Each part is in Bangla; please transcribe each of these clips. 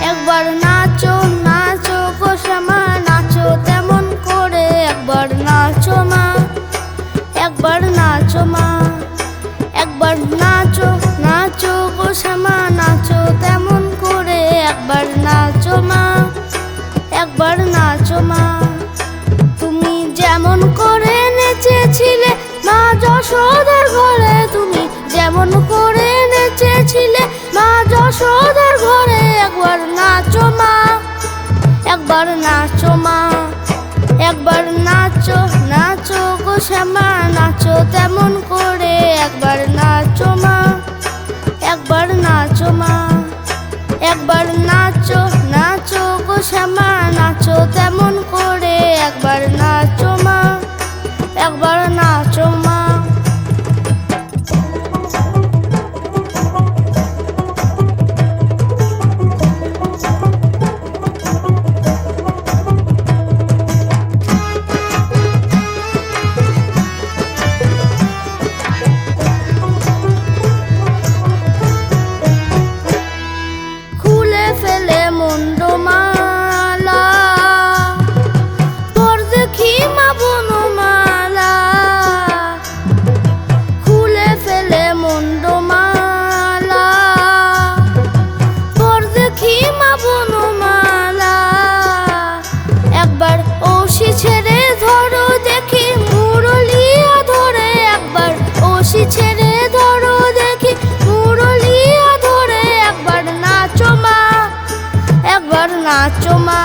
একবার নাচো নাচো গো শ্যামা নাচো তেমন করে, একবার নাচো মা, একবার নাচো মা, একবার নাচো নাচো গো শ্যামা নাচো তেমন করে, একবার নাচো মা, একবার নাচো মা। তুমি যেমন করে নেচেছিলে মা যশোদার ঘরে, তুমি যেমন করে নেচেছিলে মা যশোদার ঘরে, একবার নাচো মা, একবার নাচো মা, একবার নাচো নাচো গো শ্যামা নাচো তেমন করে, একবার নাচো মা, একবার নাচো মা, একবার নাচো নাচো গো শ্যামা নাচো তেমন করে, একবার নাচো মা, একবার নাচো মা। ফেলে মুন্ডমালা তোর দেখি মা বনমালা, খুলে ফেলে মুন্ডমালা তোর দেখি মা বনমালা, একবার ওষি ছেড়ে ধরো দেখি মুরলিয়া ধরে, একবার ওষি ছেড়ে ধরো দেখি মুরলিয়া ধরে, একবার নাচো মা, একবার নাচো মা,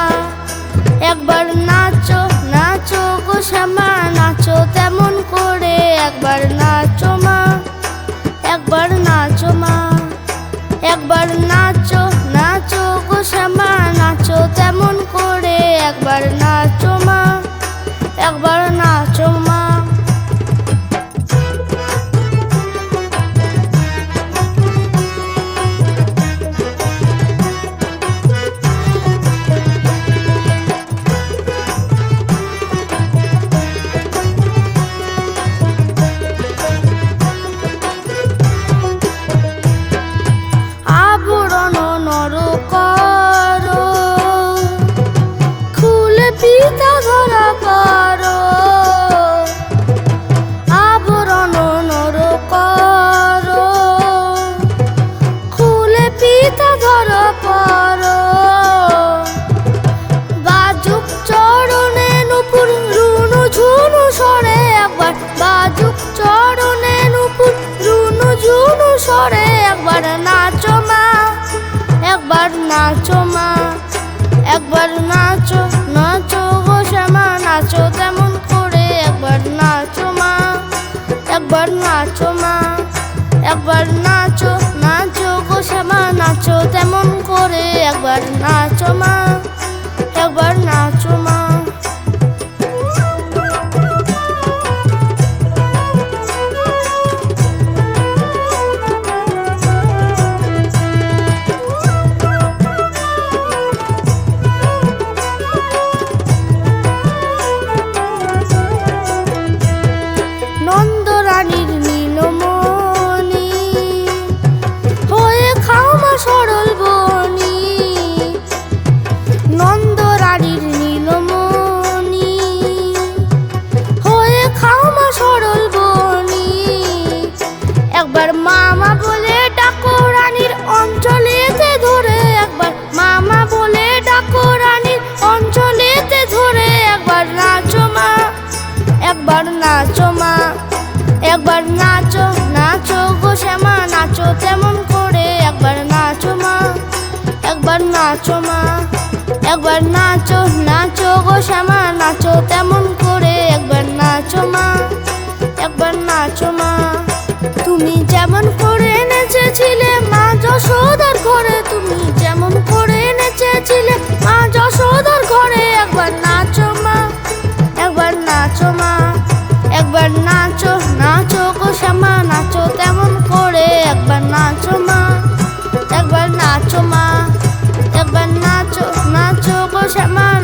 একবার নাচো নাচো গো শ্যামা নাচো তেমন করে, একবার নাচো মা, একবার নাচো মা, একবার নাচো নাচো গো শ্যামা নাচো তেমন করে, একবার নাচো মা, একবার নাচো মা। পিতা ধরা করো আবরণ নর করো, খুলে পিতা ধরা করো, বাজুক চরণে নুপুর রুনু ঝুনু সরে, একবার বাজুক চরণে নুপুর রুনু ঝুনু সরে, একবার নাচো মা, একবার নাচো মা, একবার নাচো নাচো গো শ্যামা নাচো তেমন করে, একবার নাচো মা, একবার নাচো মা, একবার নাচো নাচো গো শ্যামা নাচো তেমন করে, একবার নাচো মা, একবার নাচো মা। নন্দরানীর নীলমণি হয়ে খাও মা সরল বনি, নন্দরানীর নীলমণি হয়ে খাও মা সরল বনি, একবার মামা বলে ডাকো রানীর অঞ্চলেতে ধরে, একবার মামা বলে ডাকো রানীর অঞ্চলেতে ধরে, একবার নাচো মা, একবার নাচো মা, একবার নাচো নাচো গো শ্যামা নাচো তেমন করে, একবার নাচো মা, একবার নাচো মা, একবার নাচো নাচো গো শ্যামা নাচো তেমন করে, একবার নাচো মা, একবার নাচো মা। তুমি যেমন করে নেচেছিলে মা যশোদার ঘরে, তুমি যেমন করে নেচেছিলে মা শ্যামা